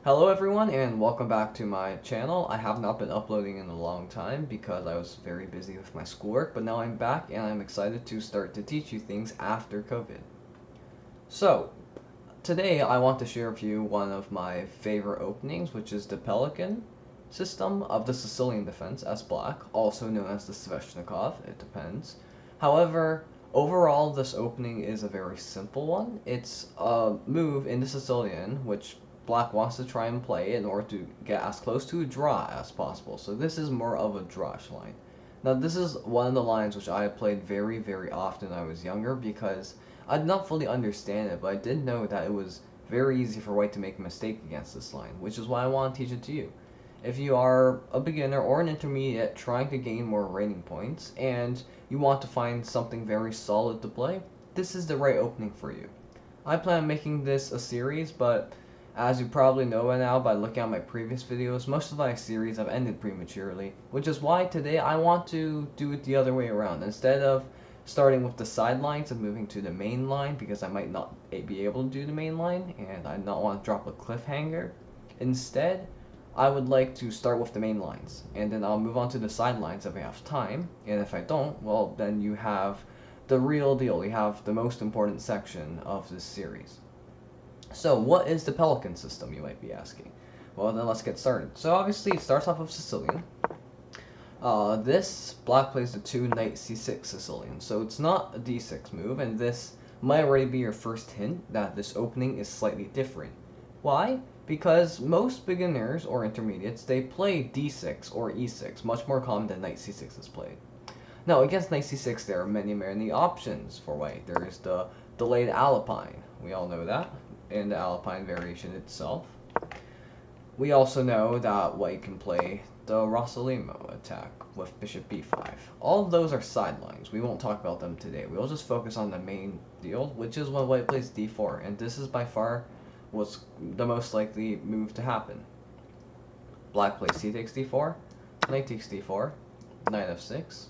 Hello everyone and welcome back to my channel. I have not been uploading in a long time because I was very busy with my schoolwork, but now I'm back and I'm excited to start to teach you things after COVID. So, today I want to share with you one of my favorite openings, which is the Pelikan system of the Sicilian Defense as black, also known as the Sveshnikov, it depends. However, overall this opening is a very simple one. It's a move in the Sicilian, which black wants to try and play in order to get as close to a draw as possible. So this is more of a drawish line. Now this is one of the lines which I played very often when I was younger because I did not fully understand it, but I did know that it was very easy for white to make a mistake against this line, which is why I want to teach it to you. If you are a beginner or an intermediate trying to gain more rating points and you want to find something very solid to play, this is the right opening for you. I plan on making this a series, but as you probably know by now by looking at my previous videos, most of my series have ended prematurely, which is why today I want to do it the other way around. Instead of starting with the sidelines and moving to the main line, because I might not be able to do the main line and I not want to drop a cliffhanger, instead I would like to start with the main lines and then I'll move on to the sidelines if I have time, and if I don't, well then you have the real deal, you have the most important section of this series. So, what is the Pelikan system, you might be asking? Well, then let's get started. So, obviously, it starts off with Sicilian. This black plays the 2 knight c6 Sicilian, so it's not a d6 move, and this might already be your first hint that this opening is slightly different. Why? Because most beginners or intermediates, they play d6 or e6, much more common than knight c6 is played. Now, against knight c6, there are many options for white. There is the delayed Alpine. We all know that in the Alpine variation itself. We also know that white can play the Rossolimo attack with bishop b5. All of those are sidelines. We won't talk about them today. We'll just focus on the main deal, which is when white plays d4, and this is by far what's the most likely move to happen. Black plays c takes d4, knight takes d4, knight f6,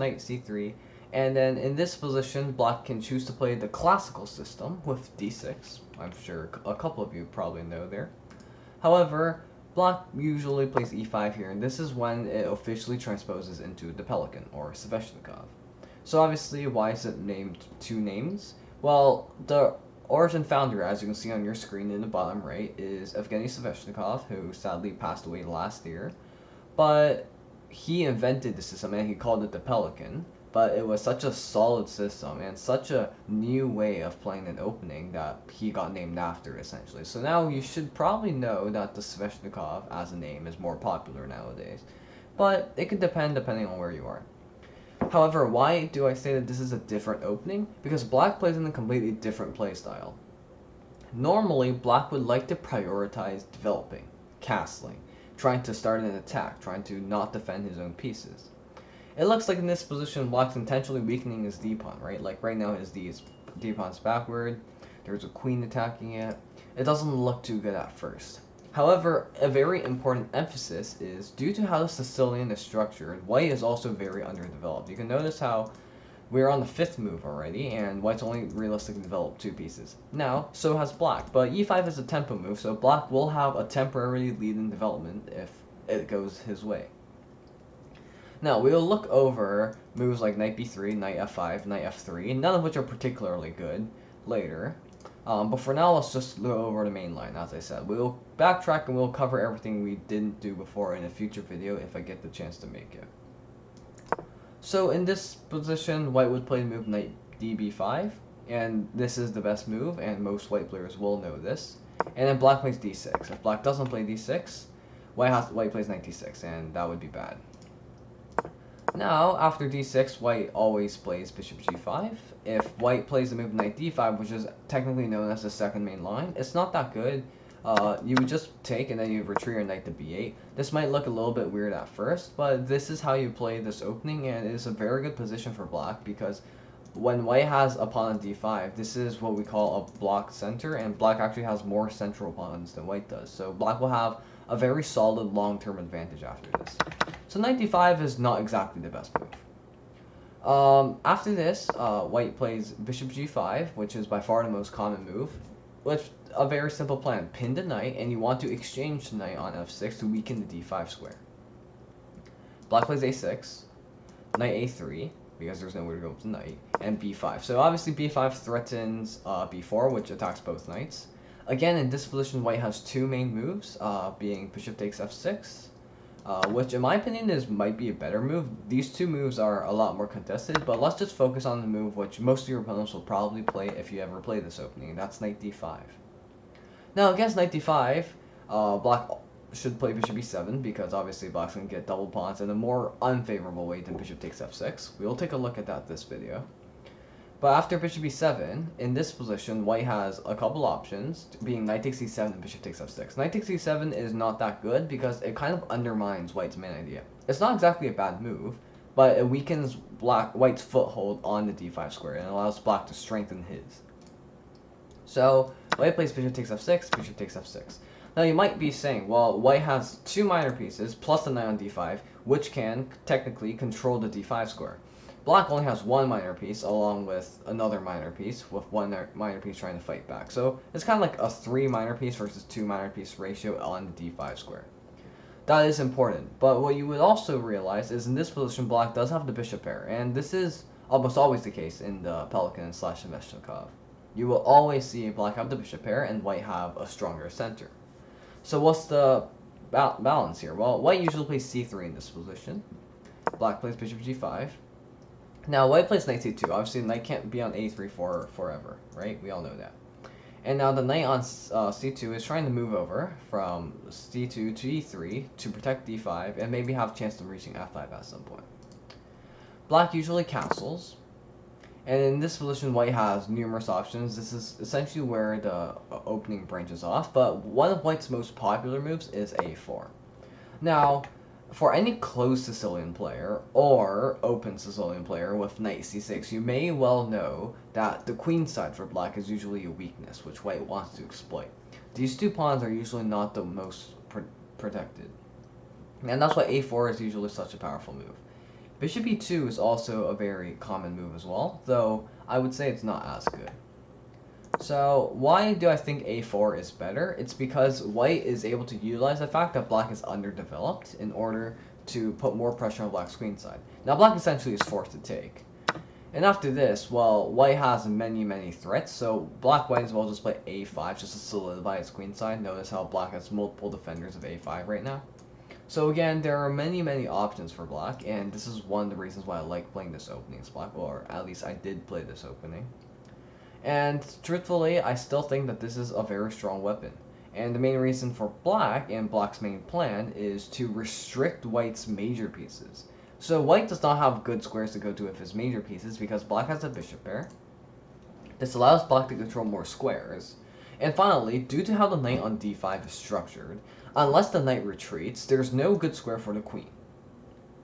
knight c3, and then in this position, black can choose to play the classical system with d6. I'm sure a couple of you probably know there. However, black usually plays e5 here, and this is when it officially transposes into the Pelikan, or Sveshnikov. So obviously, why is it named two names? Well, the origin founder, as you can see on your screen in the bottom right, is Evgeny Sveshnikov, who sadly passed away last year. But he invented the system, and he called it the Pelikan. But it was such a solid system and such a new way of playing an opening that he got named after, essentially. So now you should probably know that the Sveshnikov as a name is more popular nowadays. But it could depend depending on where you are. However, why do I say that this is a different opening? Because black plays in a completely different playstyle. Normally, black would like to prioritize developing, castling, trying to start an attack, trying to not defend his own pieces. It looks like in this position, black's intentionally weakening his d-pawn, right? Like right now his d-pawn's backward, there's a queen attacking it. It doesn't look too good at first. However, a very important emphasis is, due to how the Sicilian is structured, white is also very underdeveloped. You can notice how we're on the 5th move already, and white's only realistically developed 2 pieces. Now, so has black, but e5 is a tempo move, so black will have a temporary lead in development if it goes his way. Now, we will look over moves like knight b3, knight f5, knight f3, none of which are particularly good later. But for now, let's just go over the main line, as I said. We'll backtrack and we'll cover everything we didn't do before in a future video if I get the chance to make it. So in this position, white would play the move knight db5, and this is the best move, and most white players will know this. And then black plays d6. If black doesn't play d6, white plays knight d6, and that would be bad. Now, after d6, white always plays bishop g5. If white plays the move knight d5, which is technically known as the second main line, it's not that good. You would just take and then you retreat your knight to b8. This might look a little bit weird at first, but this is how you play this opening, and it is a very good position for black because when white has a pawn on d5, this is what we call a block center, and black actually has more central pawns than white does. So black will have a very solid long-term advantage after this. So knight d5 is not exactly the best move. After this, white plays bishop g5, which is by far the most common move, which a very simple plan. Pin the knight, and you want to exchange the knight on f6 to weaken the d5 square. Black plays a6, knight a3, because there's nowhere to go with the knight, and b5. So obviously b5 threatens b4, which attacks both knights. Again, in this position, white has two main moves, being bishop takes f6, which in my opinion might be a better move. These two moves are a lot more contested, but let's just focus on the move which most of your opponents will probably play if you ever play this opening, and that's knight d5. Now against knight d5, black should play bishop e7 because obviously black's going to get double pawns in a more unfavorable way than bishop takes f6. We will take a look at that this video. But after bishop e7, in this position, white has a couple options, being knight takes e7 and bishop takes f6. Knight takes e7 is not that good because it kind of undermines white's main idea. It's not exactly a bad move, but it weakens white's foothold on the d5 square and allows black to strengthen his. So white plays bishop takes f6, bishop takes f6. Now you might be saying, well, white has two minor pieces plus the knight on d5, which can technically control the d5 square. Black only has one minor piece along with another minor piece, with one minor piece trying to fight back. So it's kind of like a 3 minor piece versus 2 minor piece ratio on the d5 square. That is important, but what you would also realize is in this position black does have the bishop pair, and this is almost always the case in the Pelikan / Sveshnikov. You will always see black have the bishop pair and white have a stronger center. So what's the balance here? Well, white usually plays c3 in this position. Black plays bishop g5. Now, white plays knight c2. Obviously, the knight can't be on a3 forever, right? We all know that. And now the knight on c2 is trying to move over from c2 to e3 to protect d5 and maybe have a chance of reaching f5 at some point. Black usually castles. And in this position, white has numerous options. This is essentially where the opening branches off, but one of white's most popular moves is a4. Now, for any closed Sicilian player or open Sicilian player with knight c6, you may well know that the queen side for black is usually a weakness, which white wants to exploit. These two pawns are usually not the most protected, and that's why a4 is usually such a powerful move. Bishop e2 is also a very common move as well, though I would say it's not as good. So why do I think a4 is better? It's because white is able to utilize the fact that black is underdeveloped in order to put more pressure on black's queen side. Now black essentially is forced to take. And after this, well, white has many threats, so black might as well just play a5 just to solidify its queen side. Notice how black has multiple defenders of a5 right now. So again, there are many options for black, and this is one of the reasons why I like playing this opening as black, or at least I did play this opening. And truthfully, I still think that this is a very strong weapon. And the main reason for black and black's main plan is to restrict white's major pieces. So white does not have good squares to go to with his major pieces because black has a bishop pair. This allows black to control more squares. And finally, due to how the knight on d5 is structured, unless the knight retreats, there's no good square for the queen.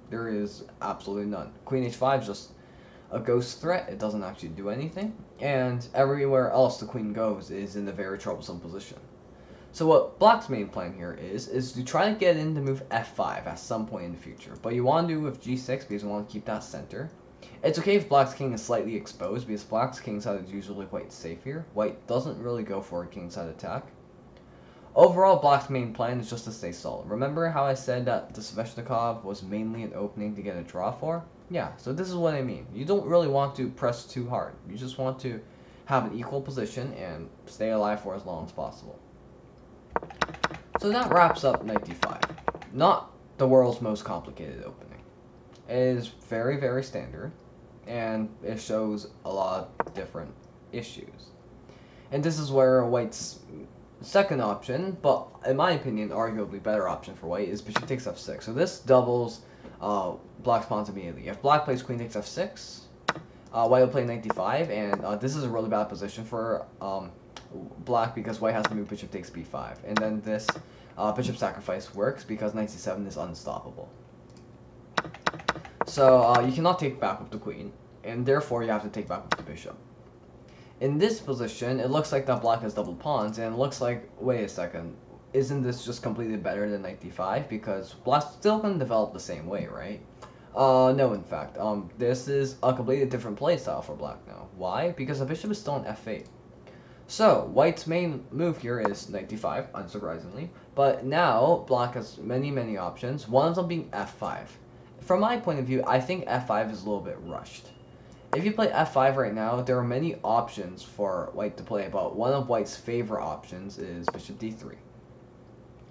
There is absolutely none. Queen h5 is just a ghost threat. It doesn't actually do anything. And everywhere else the queen goes is in a very troublesome position. So what black's main plan here is to try to get in to move f5 at some point in the future. But you want to do it with g6 because you want to keep that center. It's okay if black's king is slightly exposed because black's king side is usually quite safe here. White doesn't really go for a king side attack. Overall, black's main plan is just to stay solid. Remember how I said that the Sveshnikov was mainly an opening to get a draw for? Yeah, so this is what I mean. You don't really want to press too hard. You just want to have an equal position and stay alive for as long as possible. So that wraps up knight d5. Not the world's most complicated opening. It is very standard, and it shows a lot of different issues. And this is where white's second option, but in my opinion, arguably better option for white, is bishop takes f6. So this doubles black's pawns immediately. If black plays queen takes f6, white will play knight d5, and this is a really bad position for black because white has to move bishop takes b5. And then this bishop sacrifice works because knight c7 is unstoppable. So you cannot take back with the queen, and therefore you have to take back with the bishop. In this position, it looks like that black has double pawns, and it looks like, wait a second, isn't this just completely better than knight d5? Because black's still going to develop the same way, right? No, in fact, this is a completely different playstyle for black now. Why? Because the bishop is still on f8. So, white's main move here is knight d5, unsurprisingly, but now black has many options, one of them being f5. From my point of view, I think f5 is a little bit rushed. If you play f5 right now, there are many options for white to play, but one of white's favorite options is bishop d3.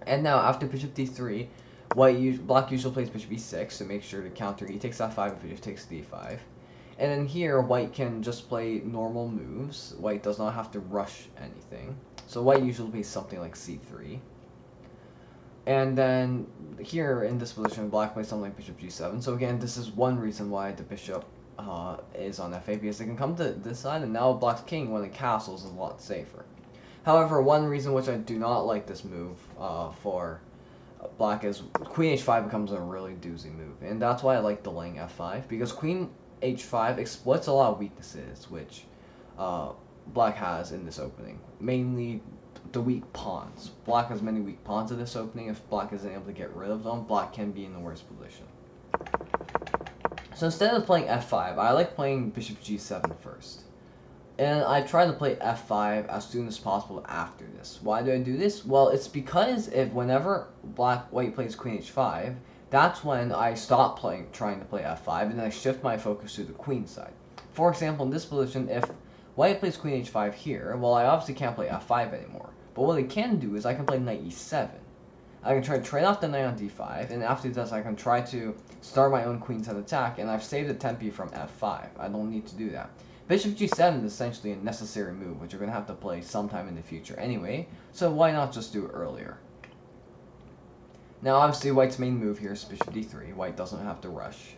And now, after bishop d3, black usually plays bishop e6 to make sure to counter e takes f5 if bishop takes d5. And then here, white can just play normal moves. White does not have to rush anything. So white usually plays something like c3. And then here in this position, black plays something like bishop g7. So again, this is one reason why the bishop is on f8, because they can come to this side, and now black's king, when it castles, is a lot safer. However, one reason which I do not like this move for black is queen h5 becomes a really doozy move, and that's why I like delaying f5, because queen h5 exploits a lot of weaknesses which black has in this opening, mainly the weak pawns. Black has many weak pawns in this opening. If black isn't able to get rid of them, black can be in the worst position. So instead of playing f5, I like playing bishop g7 first. And I try to play f5 as soon as possible after this. Why do I do this? Well, it's because whenever white plays queen h5, that's when I stop trying to play f5, and then I shift my focus to the queen side. For example, in this position, if white plays queen h5 here, well, I obviously can't play f5 anymore. But what I can do is I can play knight e7. I can try to trade off the knight on d5, and after this I can try to start my own queenside attack, and I've saved the tempi from f5. I don't need to do that. Bishop g7 is essentially a necessary move, which you're going to have to play sometime in the future anyway, so why not just do it earlier? Now obviously white's main move here is bishop d3. White doesn't have to rush.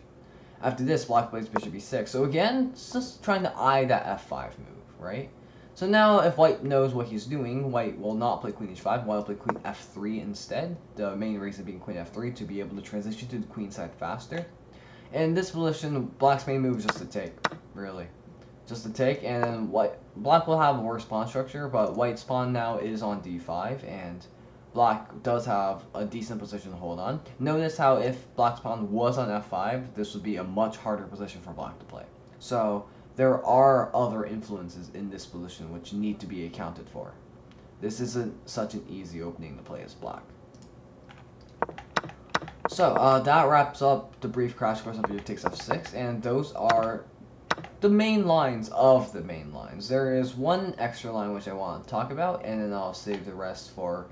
After this, black plays bishop e6. So again, it's just trying to eye that f5 move, right? So now if white knows what he's doing, white will not play queen h5, white will play queen f3 instead. The main reason being queen f3 to be able to transition to the queen side faster. And in this position, black's main move is just to take, really. Just to take, and then black will have a worse pawn structure, but white's pawn now is on d5, and black does have a decent position to hold on. Notice how if black's pawn was on f5, this would be a much harder position for black to play. So there are other influences in this position which need to be accounted for. This isn't such an easy opening to play as black. So that wraps up the brief crash course on bishop takes f6, and those are the main lines of the main lines. There is one extra line which I want to talk about, and then I'll save the rest for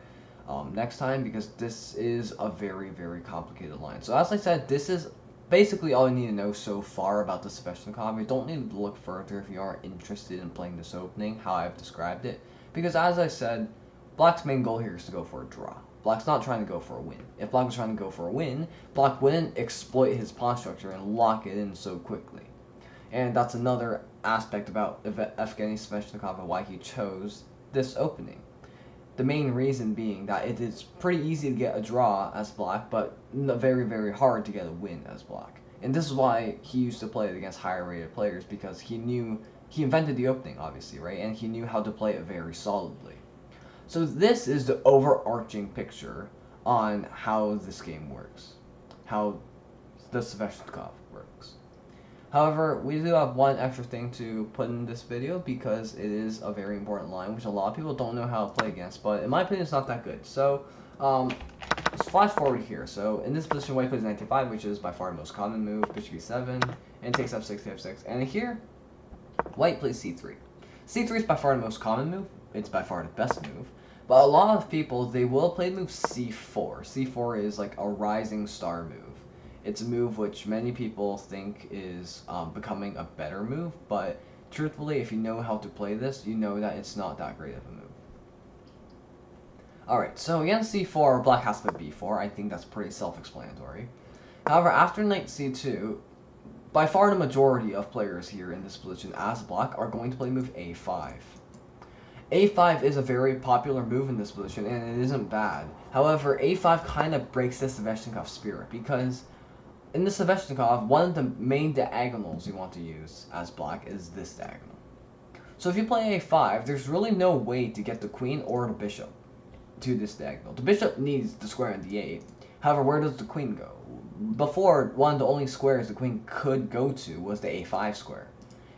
next time, because this is a very complicated line. So as I said, this is basically all you need to know so far about the Sveshnikov. You don't need to look further if you aren't interested in playing this opening, how I've described it. Because as I said, black's main goal here is to go for a draw. Black's not trying to go for a win. If black was trying to go for a win, black wouldn't exploit his pawn structure and lock it in so quickly. And that's another aspect about Evgeny Sveshnikov and why he chose this opening. The main reason being that it is pretty easy to get a draw as black, but very hard to get a win as black. And this is why he used to play it against higher rated players, because he invented the opening, obviously, right? And he knew how to play it very solidly. So this is the overarching picture on how this game works, how the Sveshnikov works. However, we do have one extra thing to put in this video, because it is a very important line, which a lot of people don't know how to play against, but in my opinion, it's not that good. So, let's flash forward here. So, in this position, white plays knight d5, which is by far the most common move, bishop e7, and takes f6 to f6. And here, white plays c3. c3 is by far the most common move. It's by far the best move. But a lot of people, they will play the move c4. c4 is like a rising star move. It's a move which many people think is becoming a better move, but truthfully, if you know how to play this, you know that it's not that great of a move. Alright, so against c4, black has to b4. I think that's pretty self-explanatory. However, after knight c2, by far the majority of players here in this position as black are going to play move a5. a5 is a very popular move in this position, and it isn't bad. However, a5 kind of breaks the Sveshnikov spirit, because in the Sveshnikov, one of the main diagonals you want to use as black is this diagonal. So if you play a5, there's really no way to get the queen or the bishop to this diagonal. The bishop needs the square on d8. However, where does the queen go? Before, one of the only squares the queen could go to was the a5 square.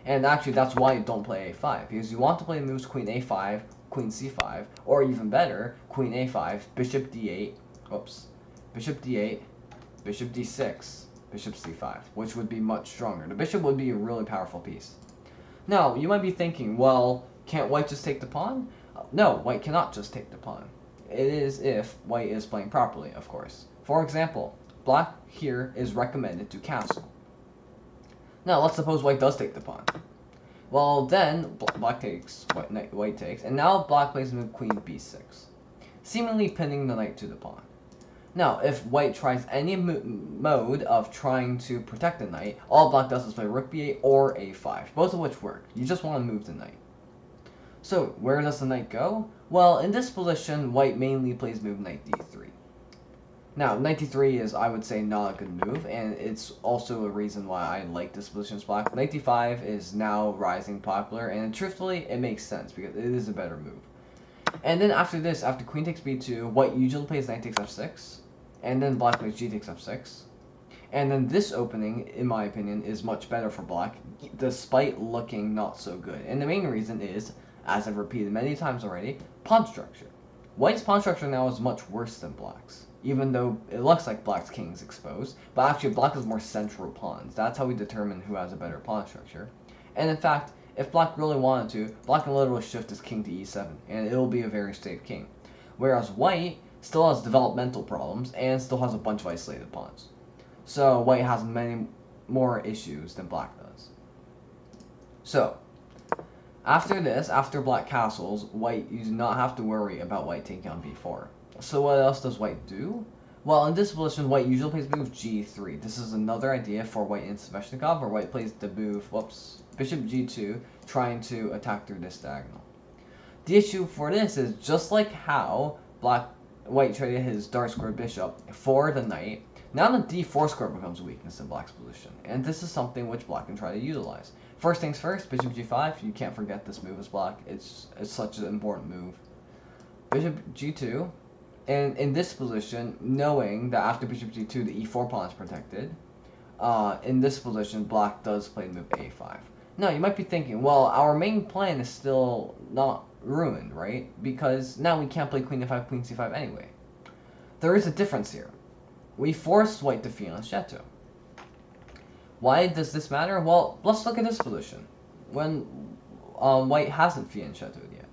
And actually, that's why you don't play a5, because you want to play the moves queen a5, queen c5, or even better, queen a5, bishop d8, oops, bishop d8, bishop d6, bishop c5, which would be much stronger. The bishop would be a really powerful piece. Now, you might be thinking, well, can't white just take the pawn? No, white cannot just take the pawn. It is if white is playing properly, of course. For example, black here is recommended to castle. Now, let's suppose white does take the pawn. Well, then, black takes, white takes, and now black plays the move queen b6, seemingly pinning the knight to the pawn. Now, if white tries any mode of trying to protect the knight, all black does is play rook b8 or a5, both of which work. You just want to move the knight. So, where does the knight go? Well, in this position, white mainly plays move knight d3. Now, knight d3 is, I would say, not a good move, and it's also a reason why I like this position as black. Knight d5 is now rising popular, and truthfully, it makes sense, because it is a better move. And then after this, after queen takes b2, white usually plays knight takes f6, and then black plays g takes f6. And then this opening, in my opinion, is much better for black, despite looking not so good. And the main reason is, as I've repeated many times already, pawn structure. White's pawn structure now is much worse than black's, even though it looks like black's king is exposed, but actually black has more central pawns. That's how we determine who has a better pawn structure. And in fact, if black really wanted to, black can literally shift his king to e7, and it'll be a very safe king. Whereas white still has developmental problems, and still has a bunch of isolated pawns. So white has many more issues than black does. So, after this, after black castles, white, you do not have to worry about white taking on b4. So what else does white do? Well, in this position, white usually plays the move g3. This is another idea for white in Sveshnikov, where white plays the move, bishop g2, trying to attack through this diagonal. The issue for this is, just like how white traded his dark square bishop for the knight, now the d4 square becomes a weakness in black's position, and this is something which black can try to utilize. First things first, bishop g5, you can't forget this move as black, it's such an important move. Bishop g2, and in this position, knowing that after bishop g2 the e4 pawn is protected, in this position black does play the move a5. Now you might be thinking, well, our main plan is still not ruined, right? Because now we can't play queen f5, queen c5 anyway. There is a difference here. We forced white to fianchetto. Why does this matter? Well, let's look at this position, when white hasn't fianchettoed yet.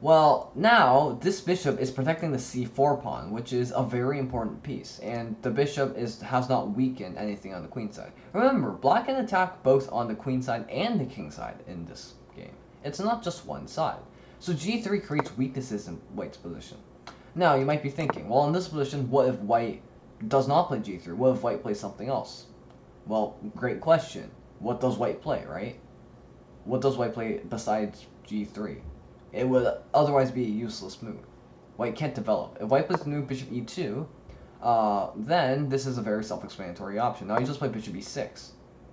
Well, now this bishop is protecting the c4 pawn, which is a very important piece, and the bishop has not weakened anything on the queen side. Remember, black can attack both on the queen side and the king side in this game. It's not just one side. So g3 creates weaknesses in white's position. Now, you might be thinking, well, in this position, what if white does not play g3? What if white plays something else? Well, great question. What does white play, right? What does white play besides g3? It would otherwise be a useless move. White can't develop. If white plays the move bishop e2, then this is a very self-explanatory option. Now you just play bishop e6.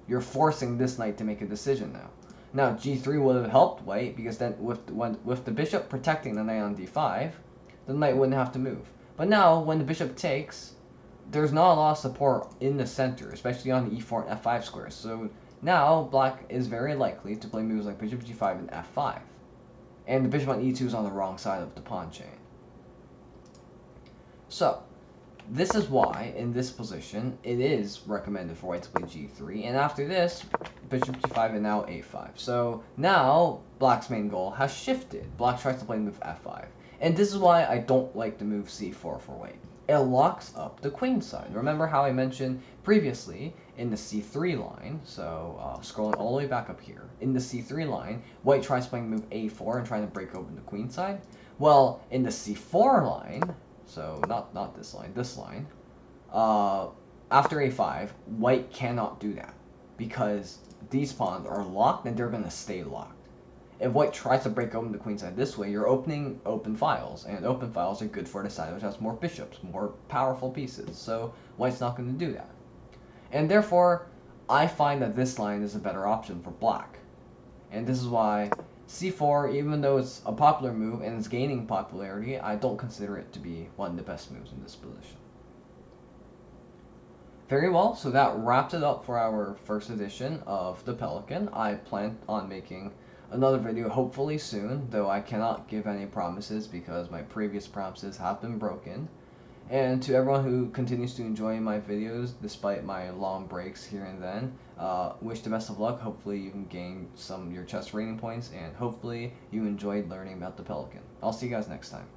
You're forcing this knight to make a decision now. Now g3 would have helped white, because then with the bishop protecting the knight on d5, the knight wouldn't have to move. But now, when the bishop takes, there's not a lot of support in the center, especially on the e4 and f5 squares. So now black is very likely to play moves like bishop g5 and f5. And the bishop on e2 is on the wrong side of the pawn chain. So, this is why, in this position, it is recommended for white to play g3. And after this, bishop g5 and now a5. So, now, black's main goal has shifted. Black tries to play the move f5. And this is why I don't like the move c4 for white. It locks up the queen side. Remember how I mentioned previously in the c3 line, so scrolling all the way back up here, in the c3 line, white tries playing move a4 and trying to break open the queen side. Well, in the c4 line, so not this line, after a5, white cannot do that, because these pawns are locked and they're going to stay locked. If white tries to break open the queen side this way, you're opening open files, and open files are good for the side which has more bishops, more powerful pieces, so white's not going to do that. And therefore, I find that this line is a better option for black. And this is why c4, even though it's a popular move and it's gaining popularity, I don't consider it to be one of the best moves in this position. Very well, so that wrapped it up for our first edition of the Pelikan. I plan on making another video hopefully soon, though I cannot give any promises because my previous promises have been broken. And to everyone who continues to enjoy my videos despite my long breaks here and then, wish the best of luck. Hopefully you can gain some of your chess rating points, and hopefully you enjoyed learning about the Pelikan. I'll see you guys next time.